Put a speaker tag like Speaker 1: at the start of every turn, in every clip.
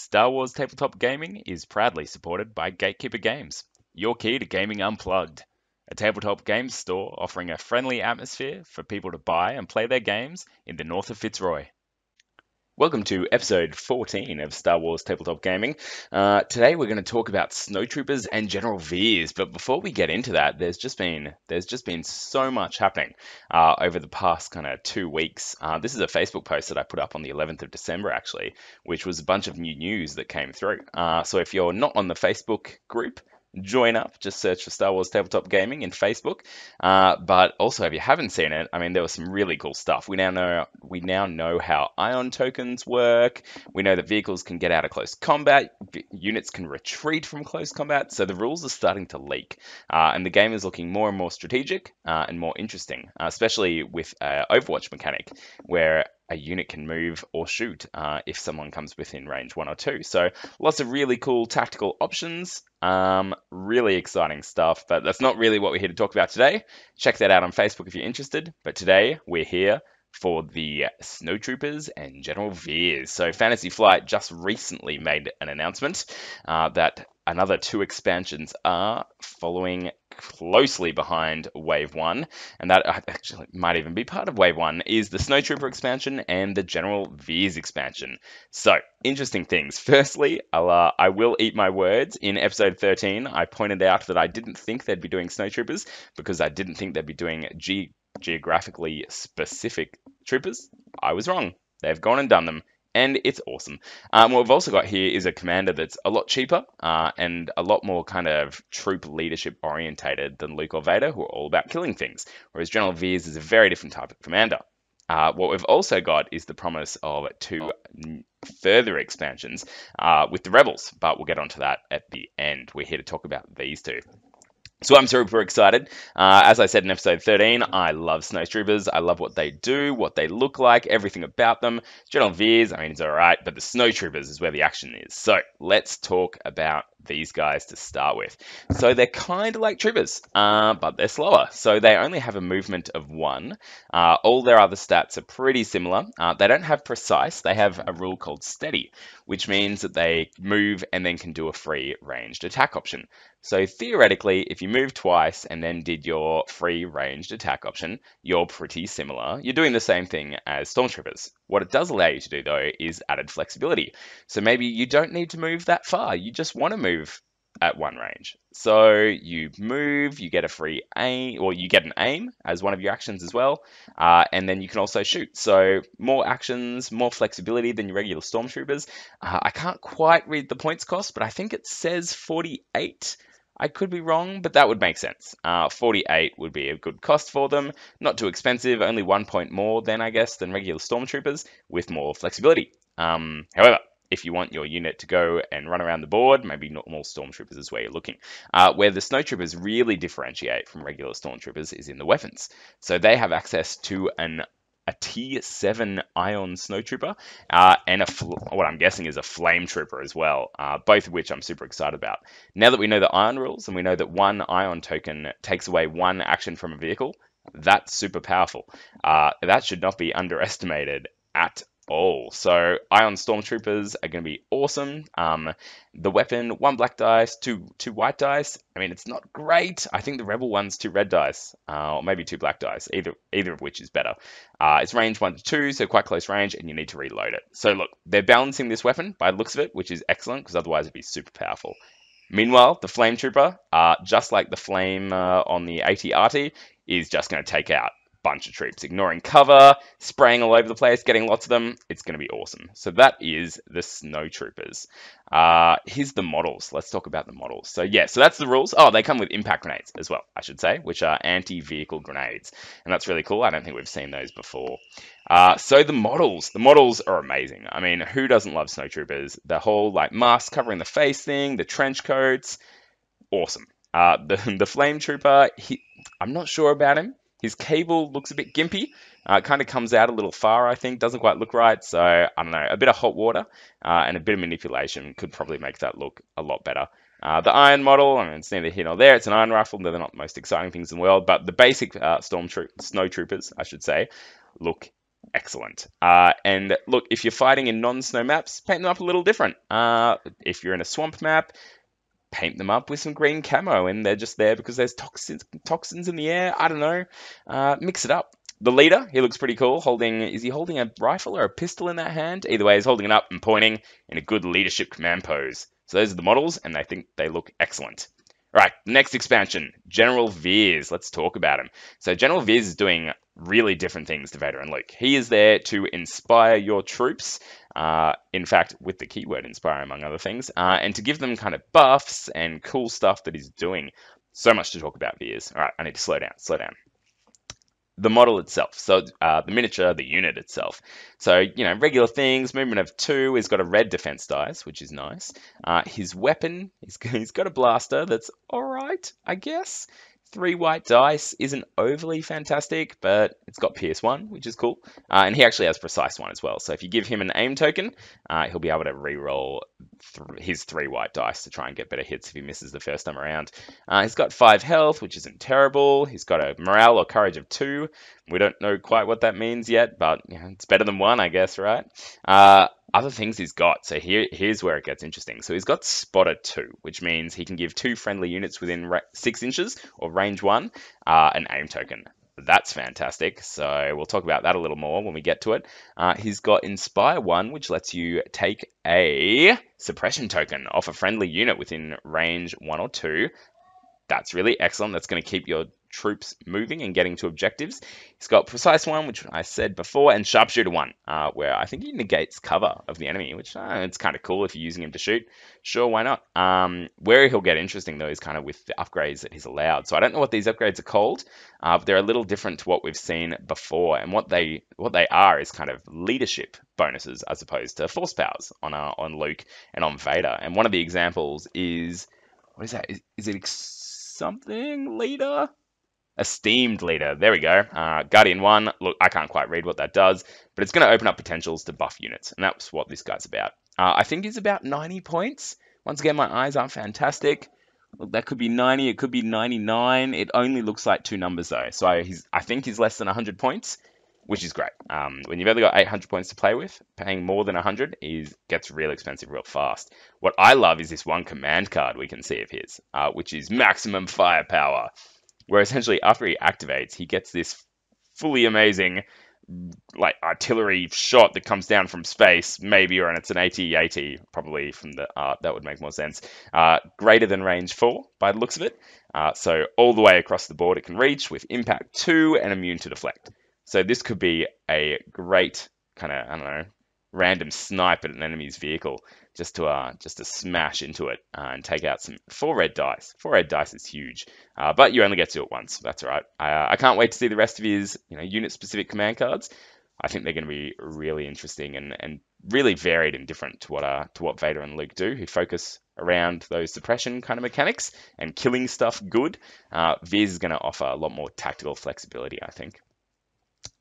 Speaker 1: Star Wars Tabletop Gaming is proudly supported by Gatekeeper Games, your key to gaming unplugged. A tabletop games store offering a friendly atmosphere for people to buy and play their games in the north of Fitzroy. Welcome to episode 14 of Star Wars Tabletop Gaming. Today we're going to talk about Snowtroopers and General Veers, but before we get into that, there's just been so much happening over the past kind of 2 weeks. This is a Facebook post that I put up on the 11th of December, actually, which was a bunch of new news that came through. So if you're not on the Facebook group, join up, just search for Star Wars Tabletop Gaming in Facebook. But also, if you haven't seen it, I mean, there was some really cool stuff. We now know how ion tokens work. We know that vehicles can get out of close combat. Units can retreat from close combat. So the rules are starting to leak. And the game is looking more and more strategic and more interesting, especially with Overwatch mechanic, where a unit can move or shoot if someone comes within range 1 or 2. So lots of really cool tactical options, really exciting stuff, but that's not really what we're here to talk about today. Check that out on Facebook if you're interested. But today we're here for the Snowtroopers and General Veers. So Fantasy Flight just recently made an announcement that another 2 expansions are following closely behind Wave 1, and that actually might even be part of Wave 1, is the Snowtrooper expansion and the General Veers expansion. So, interesting things. Firstly, I will eat my words. In episode 13, I pointed out that I didn't think they'd be doing Snowtroopers because I didn't think they'd be doing geographically specific troopers. I was wrong. They've gone and done them, and it's awesome. What we've also got here is a commander that's a lot cheaper and a lot more kind of troop leadership orientated than Luke or Vader, who are all about killing things, whereas General Veers is a very different type of commander. What we've also got is the promise of 2 further expansions with the Rebels, but we'll get onto that at the end. We're here to talk about these 2. So I'm super excited. As I said in episode 13, I love Snowtroopers. I love what they do, what they look like, everything about them. General Veers, I mean, it's all right, but the Snowtroopers is where the action is. So let's talk about these guys to start with. So they're kind of like troopers, but they're slower. So they only have a movement of 1. All their other stats are pretty similar. They don't have precise. They have a rule called steady, which means that they move and then can do a free ranged attack option. So theoretically, if you move twice and then did your free ranged attack option, you're pretty similar. You're doing the same thing as Stormtroopers. What it does allow you to do, though, is added flexibility. So maybe you don't need to move that far. You just want to move at 1 range. So you move, you get a free aim, or you get an aim as one of your actions as well, and then you can also shoot. So more actions, more flexibility than your regular Stormtroopers. I can't quite read the points cost, but I think it says 48. I could be wrong, but that would make sense. 48 would be a good cost for them. Not too expensive, only 1 point more than, I guess, than regular Stormtroopers with more flexibility. However, if you want your unit to go and run around the board, maybe normal Stormtroopers is where you're looking. Where the Snowtroopers really differentiate from regular Stormtroopers is in the weapons. So they have access to a Tier 7 Ion Snowtrooper, and what I'm guessing is a Flame Trooper as well, both of which I'm super excited about. Now that we know the Ion rules, and we know that 1 Ion token takes away 1 action from a vehicle, that's super powerful. That should not be underestimated at all. So Ion Stormtroopers are going to be awesome. The weapon, 1 black dice, 2 white dice. I mean, it's not great. I think the Rebel one's 2 red dice, or maybe 2 black dice, either of which is better. It's range 1 to 2, so quite close range, and you need to reload it. So look, they're balancing this weapon by the looks of it, which is excellent, because otherwise it'd be super powerful. Meanwhile, the Flame Trooper, just like the Flame on the AT-RT, is just going to take out bunch of troops, ignoring cover, spraying all over the place, getting lots of them. It's going to be awesome. So that is the Snowtroopers. Here's the models. Let's talk about the models. So yeah, so that's the rules. Oh, they come with impact grenades as well, I should say, which are anti-vehicle grenades. And that's really cool. I don't think we've seen those before. So the models are amazing. I mean, who doesn't love Snowtroopers? The whole like mask covering the face thing, the trench coats, awesome. The Flame Trooper, I'm not sure about him. His cable looks a bit gimpy. It kind of comes out a little far, I think. Doesn't quite look right. So, I don't know. A bit of hot water and a bit of manipulation could probably make that look a lot better. The Iron model, I mean, it's neither here nor there. It's an Iron Rifle. They're not the most exciting things in the world. But the basic Snowtroopers, I should say, look Excellent. And look, if you're fighting in non-snow maps, paint them up a little different. If you're in a swamp map, paint them up with some green camo, and they're just there because there's toxins in the air. I don't know. Mix it up. The leader, he looks pretty cool. Is he holding a rifle or a pistol in that hand? Either way, he's holding it up and pointing in a good leadership command pose. So those are the models, and I think they look excellent. All right, next expansion, General Veers. Let's talk about him. So General Veers is doing really different things to Vader and Luke. He is there to inspire your troops, in fact, with the keyword inspire, among other things, and to give them kind of buffs and cool stuff that he's doing. So much to talk about, Veers. All right, I need to slow down. The model itself, so the miniature, the unit itself. So, regular things, movement of 2, he's got a red defense dice, which is nice. His weapon, he's got a blaster that's alright, I guess. 3 white dice isn't overly fantastic, but it's got Pierce 1, which is cool. And he actually has Precise 1 as well. So if you give him an aim token, he'll be able to reroll his 3 white dice to try and get better hits if he misses the first time around. He's got 5 health, which isn't terrible. He's got a morale or courage of 2. We don't know quite what that means yet, but it's better than 1, I guess, right? Other things he's got. So here's where it gets interesting. So he's got Spotter 2, which means he can give 2 friendly units within 6 inches or range 1 an aim token. That's fantastic. So we'll talk about that a little more when we get to it. He's got Inspire 1, which lets you take a suppression token off a friendly unit within range 1 or 2. That's really excellent. That's going to keep your troops moving and getting to objectives. He's got Precise 1, which I said before, and Sharpshooter 1, where I think he negates cover of the enemy, which it's kind of cool if you're using him to shoot. Sure, why not? Where he'll get interesting, though, is kind of with the upgrades that he's allowed. So I don't know what these upgrades are called, but they're a little different to what we've seen before. And what they are is kind of leadership bonuses as opposed to force powers on Luke and on Vader. And one of the examples is, what is that? Is it something leader? Esteemed leader. There we go. Guardian 1. Look, I can't quite read what that does, but it's going to open up potentials to buff units, and that's what this guy's about. I think he's about 90 points. Once again, my eyes aren't fantastic. Look, that could be 90. It could be 99. It only looks like 2 numbers, though. So I think he's less than 100 points, which is great. When you've only got 800 points to play with, paying more than 100 gets real expensive real fast. What I love is this one command card we can see of his, which is Maximum Firepower, where essentially after he activates, he gets this fully amazing like artillery shot that comes down from space, maybe, or it's an AT-AT, probably from the art, that would make more sense. Greater than range 4 by the looks of it. So all the way across the board it can reach with impact 2 and immune to deflect. So this could be a great kind of, I don't know, random snipe at an enemy's vehicle just to smash into it and take out some 4 red dice. 4 red dice is huge, but you only get to it once. That's all right. I can't wait to see the rest of his unit-specific command cards. I think they're going to be really interesting and really varied and different to what Vader and Luke do, who focus around those suppression kind of mechanics and killing stuff good. Veers is going to offer a lot more tactical flexibility, I think.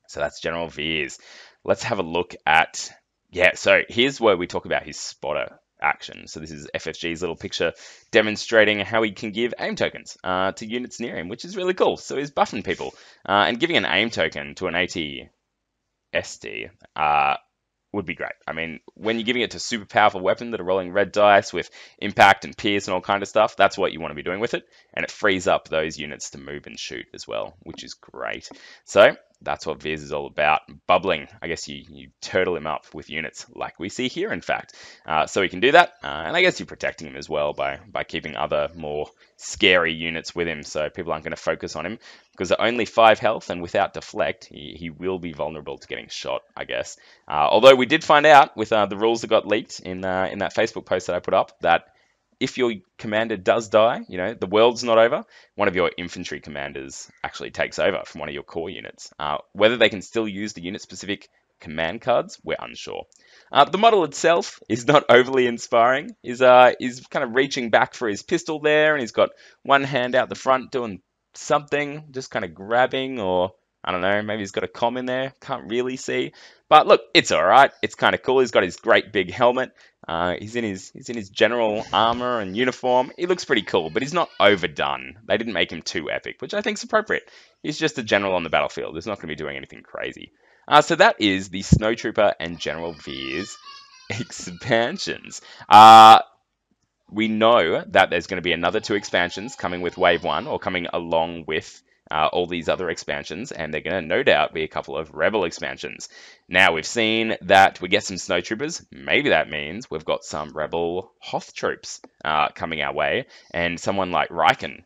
Speaker 1: So that's General Veers. Let's have a look at... Yeah, so here's where we talk about his spotter action. So this is FFG's little picture demonstrating how he can give aim tokens to units near him, which is really cool. So he's buffing people. And giving an aim token to an AT-ST would be great. I mean, when you're giving it to super powerful weapons that are rolling red dice with impact and pierce and all kind of stuff, that's what you want to be doing with it. And it frees up those units to move and shoot as well, which is great. So that's what Veers is all about. Bubbling. I guess you turtle him up with units like we see here, in fact. So he can do that. And I guess you're protecting him as well by keeping other more scary units with him. So people aren't going to focus on him because at only 5 health and without deflect, he will be vulnerable to getting shot, I guess. Although we did find out with the rules that got leaked in that Facebook post that I put up that if your commander does die, the world's not over, one of your infantry commanders actually takes over from one of your core units. Whether they can still use the unit-specific command cards, we're unsure. The model itself is not overly inspiring. He's kind of reaching back for his pistol there, and he's got one hand out the front doing something, just kind of grabbing or I don't know, maybe he's got a comm in there. Can't really see. But look, it's all right. It's kind of cool. He's got his great big helmet. He's in his general armor and uniform. He looks pretty cool, but he's not overdone. They didn't make him too epic, which I think is appropriate. He's just a general on the battlefield. He's not going to be doing anything crazy. So that is the Snowtrooper and General Veers expansions. We know that there's going to be another 2 expansions coming with Wave 1, or coming along with all these other expansions, and they're going to no doubt be a couple of Rebel expansions. Now, we've seen that we get some Snowtroopers. Maybe that means we've got some Rebel Hoth troops coming our way, and someone like Riken,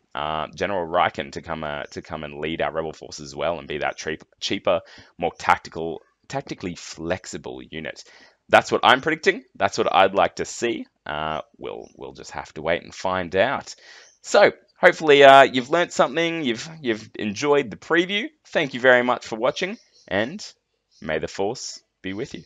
Speaker 1: General Riken, to come and lead our Rebel forces as well, and be that cheaper, more tactically flexible unit. That's what I'm predicting. That's what I'd like to see. We'll just have to wait and find out. So hopefully you've learnt something. You've enjoyed the preview. Thank you very much for watching, and may the Force be with you.